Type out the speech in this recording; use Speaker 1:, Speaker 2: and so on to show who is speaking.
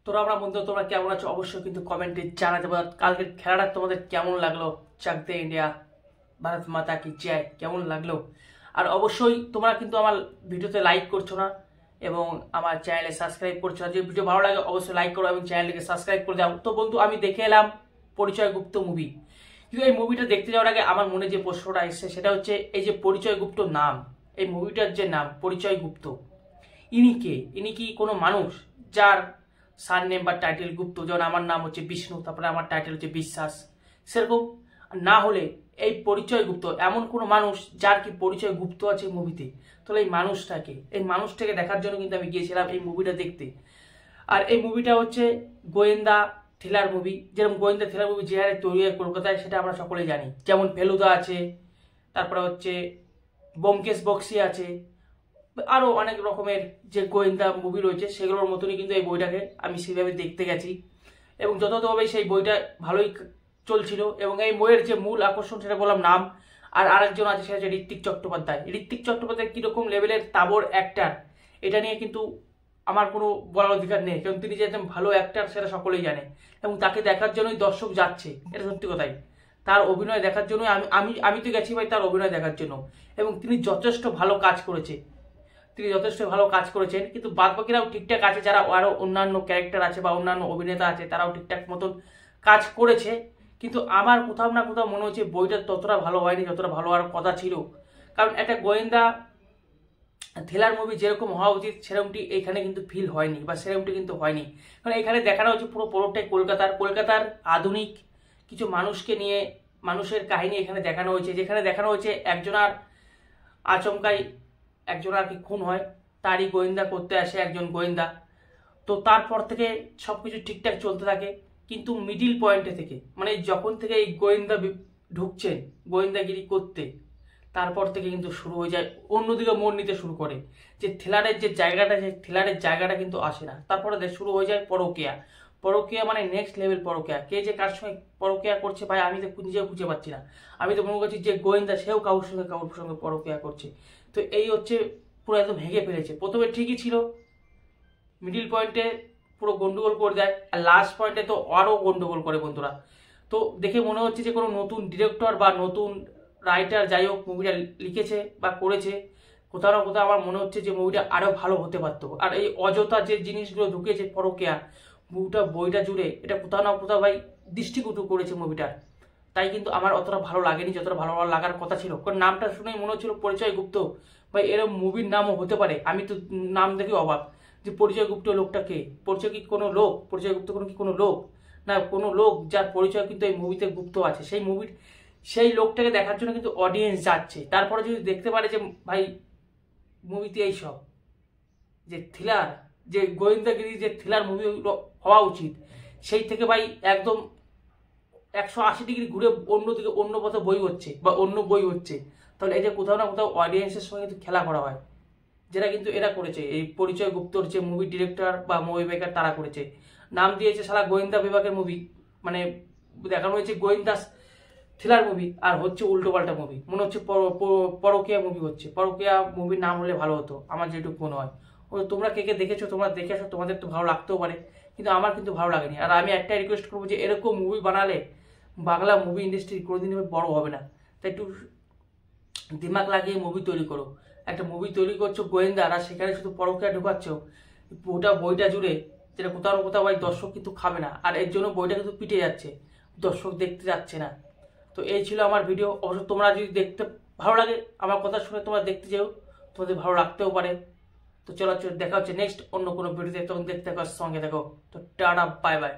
Speaker 1: তোমরা বন্ধু তোমরা কেমন আছো অবশ্যই কিন্তু কমেন্টে জানাতে পারো। কালকের খেলাটা তোমাদের কেমন লাগলো? চাক দে ইন্ডিয়া, ভারত মাতা কি জয়, কেমন লাগলো? আর অবশ্যই তোমরা কিন্তু আমার ভিডিওতে লাইক করছো না এবং আমার চ্যানেলে সাবস্ক্রাইব করছো না। যে ভিডিও ভালো লাগে অবশ্যই লাইক করো এবং চ্যানেলটিকে সাবস্ক্রাইব করে দাও। তো বন্ধু আমি দেখে এলাম পরিচয় গুপ্ত মুভি, কিন্তু এই মুভিটা দেখতে যাওয়ার আগে আমার মনে যে প্রশ্নটা এসেছে সেটা হচ্ছে এই যে পরিচয় গুপ্ত নাম, এই মুভিটার যে নাম পরিচয় গুপ্ত, ইনি কে? ইনি কি কোনো মানুষ যার সারনেম বা টাইটেল গুপ্ত? যেমন আমার নাম হচ্ছে বিষ্ণু, তারপরে আমার টাইটেল হচ্ছে বিশ্বাস, সেরকম না হলে এই পরিচয় গুপ্ত এমন কোনো মানুষ যার কি পরিচয় গুপ্ত আছে মুভিতে? তাহলে এই মানুষটাকে দেখার জন্য কিন্তু আমি গিয়েছিলাম এই মুভিটা দেখতে। আর এই মুভিটা হচ্ছে গোয়েন্দা থ্রিলার মুভি। যেরকম গোয়েন্দা থ্রিলার মুভি যে হারে তৈরি হয় কলকাতায় সেটা আমরা সকলেই জানি। যেমন ফেলুদা আছে, তারপরে হচ্ছে ব্যোমকেশ বক্সী আছে, আরও অনেক রকমের যে গোয়েন্দা মুভি রয়েছে সেগুলোর মতনই কিন্তু এই বইটাকে আমি সেভাবে দেখতে গেছি এবং যথাযথভাবে সেই বইটা ভালোই চলছিল। এবং এই বইয়ের যে মূল আকর্ষণ সেটা বললাম নাম, আর আরেকজন আছে সেটা হচ্ছে ঋত্বিক চট্টোপাধ্যায়। ঋত্বিক চট্টোপাধ্যায় কীরকম লেভেলের তাবড় অ্যাক্টার এটা নিয়ে কিন্তু আমার কোনো বলার অধিকার নেই, কারণ তিনি যে একজন ভালো অ্যাক্টার সেটা সকলেই জানে এবং তাকে দেখার জন্যই দর্শক যাচ্ছে, এটা সত্যি কথাই। তার অভিনয় দেখার জন্যই আমি আমি আমি তো গেছি ভাই তার অভিনয় দেখার জন্য, এবং তিনি যথেষ্ট ভালো কাজ করেছেন। কিন্তু বাদবাকিরাও ঠিকঠাক আছে, যারা আরও অন্যান্য ক্যারেক্টার আছে বা অন্যান্য অভিনেতা আছে তারাও ঠিকঠাক মতন কাজ করেছে। কিন্তু আমার কোথাও না কোথাও মনে হচ্ছে বইটা ততটা ভালো হয়নি যতটা ভালো হওয়ার কথা ছিল। কারণ একটা গোয়েন্দা থ্রিলার মুভি যেরকম হওয়া উচিত সেরকমটি এখানে কিন্তু ফিল হয়নি বা সেরকমটি কিন্তু হয়নি। কারণ এখানে দেখানো হচ্ছে পুরোটাই কলকাতার আধুনিক কিছু মানুষকে নিয়ে মানুষের কাহিনী এখানে দেখানো হয়েছে, যেখানে দেখানো হয়েছে একজনার আচমকাই একজন আর কি খুন হয়, তারই গোয়েন্দা করতে আসে একজন গোয়েন্দা। তো তারপর থেকে সবকিছু ঠিকঠাক চলতে থাকে, কিন্তু মিডিল পয়েন্টে থেকে মানে যখন থেকে এই গোয়েন্দা ঢুকছেন গোয়েন্দাগিরি করতে, তারপর থেকে কিন্তু শুরু হয়ে যায় অন্যদিকে মোড় নিতে শুরু করে। যে থ্রিলারের যে জায়গাটা, সেই থ্রিলারের জায়গাটা কিন্তু আসে না। তারপরে শুরু হয়ে যায় পরকীয়া মানে নেক্সট লেভেল পরকীয়া। কে যে কার সঙ্গে পরকীয়া করছে ভাই আমি তো নিজেও খুঁজে পাচ্ছি না। আমি তো মনে করছি যে গোয়েন্দা সেও কারোর সঙ্গে পরকীয়া করছে। তো এই হচ্ছে পুরো একদম ভেঙে ফেলেছে। প্রথমে ঠিকই ছিল, মিডিল পয়েন্টে পুরো গন্ডগোল করে দেয়, আর লাস্ট পয়েন্টে তো আরও গন্ডগোল করে বন্ধুরা। তো দেখে মনে হচ্ছে যে কোনো নতুন ডিরেক্টর বা নতুন রাইটার যাই হোক মুভিটা লিখেছে বা করেছে, কোথাও না কোথাও আমার মনে হচ্ছে যে মুভিটা আরও ভালো হতে পারতো। আর এই অযথা যে জিনিসগুলো ঢুকেছে পরকীয়া বইটা জুড়ে, এটা কোথাও না কোথাও ভাই দৃষ্টিকটু করেছে মুভিটার। তাই কিন্তু আমার অতটা ভালো লাগেনি যতটা ভালো লাগার কথা ছিল। কারণ নামটা শুনেই মনে হচ্ছিল পরিচয় গুপ্ত, ভাই এরকম মুভির নামও হতে পারে। আমি তো নাম দেখে অবাক যে পরিচয় গুপ্ত লোকটা কে? পরিচয় কি কোনো লোক? পরিচয় গুপ্ত কোনো লোক না, কোনো লোক যার পরিচয় কিন্তু এই মুভিতে গুপ্ত আছে। সেই লোকটাকে দেখার জন্য কিন্তু অডিয়েন্স যাচ্ছে। তারপরে যদি দেখতে পারে যে ভাই মুভিতে এইসব যে থ্রিলার, যে গোয়েন্দাগিরি যে থ্রিলার মুভি হওয়া উচিত, সেই থেকে ভাই একদম 180 ডিগ্রি ঘুরে অন্যদিকে অন্য পথে অন্য বই হচ্ছে, তাহলে এই যে কোথাও না কোথাও অডিয়েন্সের সঙ্গে কিন্তু খেলা করা হয়, যেটা কিন্তু এরা করেছে। এই পরিচয় গুপ্তর যে মুভি ডিরেক্টর বা মুভি মেকার তারা করেছে, নাম দিয়েছে সারা গোয়েন্দা বিভাগের মুভি, মানে দেখানো হয়েছে গোয়েন্দা থ্রিলার মুভি আর হচ্ছে উল্টোপাল্টা মুভি। মনে হচ্ছে পরকীয়া মুভি হচ্ছে। পরকীয়া মুভির নাম হলে ভালো হতো আমার যেটুকু মনে হয়। তোমরা কে কে দেখেছো, তোমরা দেখে আসো, তোমাদের তো ভালো লাগতেও পারে, কিন্তু আমার কিন্তু ভালো লাগেনি। আর আমি একটা রিকোয়েস্ট করবো যে এরকম মুভি বানালে বাংলা মুভি ইন্ডাস্ট্রি কোনোদিনই বড় হবে না। তাই একটু দিমাগ লাগিয়ে মুভি তৈরি করো। একটা মুভি তৈরি করছো গোয়েন্দা, আর সেখানে শুধু পরকীয়া ঢুকাচ্ছ বইটা জুড়ে, যেটা কোথাও না কোথাও ভাই দর্শক কিন্তু খাবে না। আর এর জন্য বইটা কিন্তু পিটে যাচ্ছে, দর্শক দেখতে যাচ্ছে না। তো এই ছিল আমার ভিডিও। অবশ্য তোমরা যদি দেখতে ভালো লাগে আমার কথা শুনে তোমরা দেখতে যেও, তোমাদের ভালো লাগতেও পারে। তো চলো দেখা হচ্ছে নেক্সট অন্য কোনো ভিডিওতে, তখন দেখতে থাকো, সঙ্গে দেখো। তো টাটা, বাই বাই।